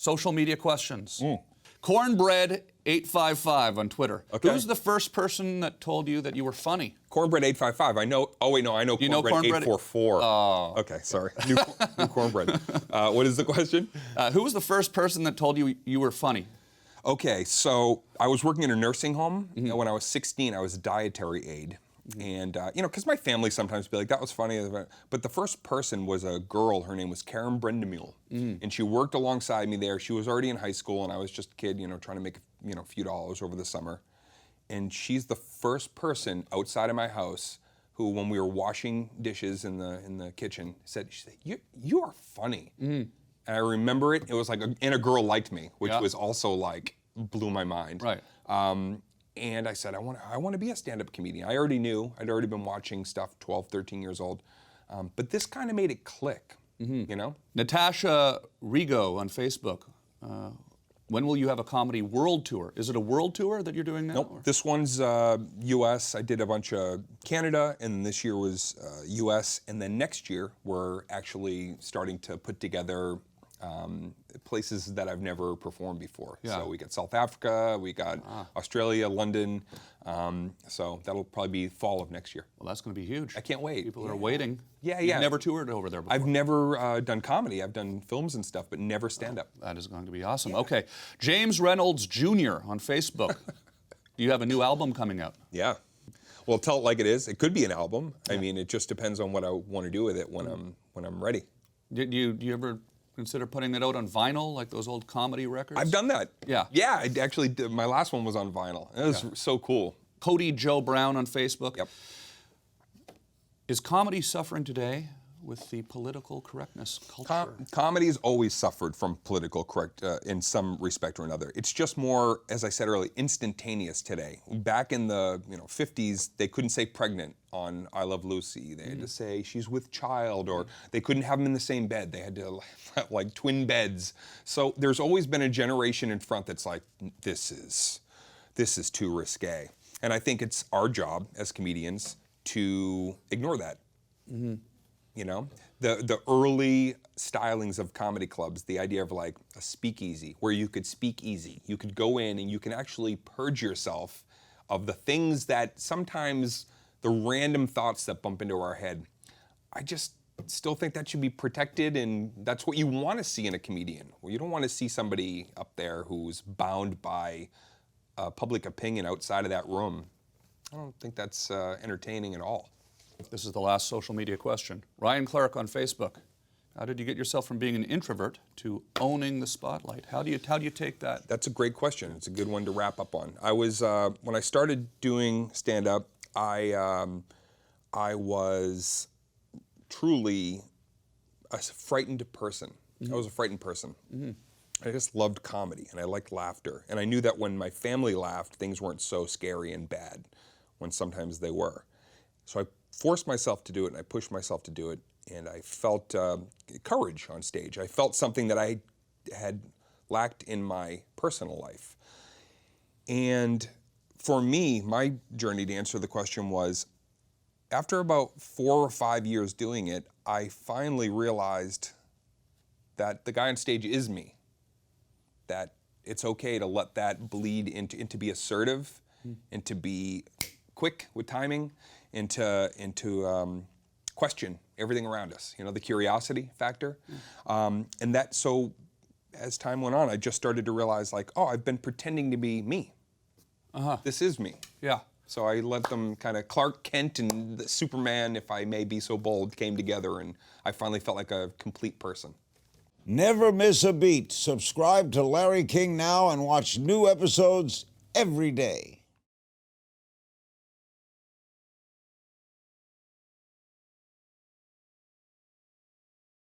Social media questions. Cornbread855 on Twitter. Okay. Who's the first person that told you that you were funny? Cornbread855. I know. Oh wait, no, I know. You know Cornbread844. Oh. Okay, sorry. New cornbread. What is the question? Who was the first person that told you you were funny? Okay, so I was working in a nursing home. When I was 16, I was a dietary aide. And, you know, because my family sometimes be like, that was funny. But the first person was a girl. Her name was Karen Brendamule. And she worked alongside me there. She was already in high school, and I was just a kid, you know, trying to make, you know, a few dollars over the summer. And she's the first person outside of my house who, when we were washing dishes in the kitchen, she said, you are funny. And I remember it. It was like, and a girl liked me, which was also like, blew my mind. Right. And I said, I want to be a stand-up comedian. I already knew. I'd already been watching stuff 12, 13 years old. But this kind of made it click, you know? Natasha Rigo on Facebook. When will you have a comedy world tour? Is it a world tour that you're doing now? Nope. Or? This one's U.S. I did a bunch of Canada, and this year was U.S. And then next year, we're actually starting to put together places that I've never performed before. Yeah. So we got South Africa, we got Australia, London. So that'll probably be fall of next year. Well, that's going to be huge. I can't wait. People are waiting. Yeah. You've never toured over there before. I've never done comedy. I've done films and stuff, but never stand-up. That is going to be awesome. Yeah. Okay. James Reynolds Jr. on Facebook. Do you have a new album coming out? Yeah. Well, tell it like it is. It could be an album. I mean, it just depends on what I want to do with it when I'm ready. Do you ever consider putting it out on vinyl, like those old comedy records? I've done that. Yeah. Yeah, I actually did. My last one was on vinyl. It was so cool. Cody Joe Brown on Facebook. Yep. Is comedy suffering today with the political correctness culture? Comedy's always suffered from political correct in some respect or another. It's just more, as I said earlier, instantaneous today. Back in the 50s, they couldn't say pregnant on I Love Lucy. They had to say she's with child, or they couldn't have them in the same bed. They had to have like twin beds. So there's always been a generation in front that's like, this is too risque. And I think it's our job as comedians to ignore that. You know, the early stylings of comedy clubs, the idea of like a speakeasy, where you could speak easy. You could go in and you can actually purge yourself of the things that sometimes, the random thoughts that bump into our head. I just still think that should be protected, and that's what you want to see in a comedian. Well, you don't want to see somebody up there who's bound by public opinion outside of that room. I don't think that's entertaining at all. This is the last social media question. Ryan Clark on Facebook. How did you get yourself from being an introvert to owning the spotlight? How do you take that? That's a great question. It's a good one to wrap up on. I was when I started doing stand-up, I was truly a frightened person. I was a frightened person. I just loved comedy, and I liked laughter. And I knew that when my family laughed, things weren't so scary and bad, when sometimes they were. So I forced myself to do it, and I pushed myself to do it, and I felt courage on stage. I felt something that I had lacked in my personal life. And for me, my journey to answer the question was, after about 4 or 5 years doing it, I finally realized that the guy on stage is me. That it's okay to let that bleed into be assertive, and to be quick with timing, and to question everything around us. You know, the curiosity factor. And that, so as time went on, I just started to realize, like, oh, I've been pretending to be me. This is me. Yeah. So I let them kind of, Clark Kent and the Superman, if I may be so bold, came together, and I finally felt like a complete person. Never miss a beat. Subscribe to Larry King now and watch new episodes every day.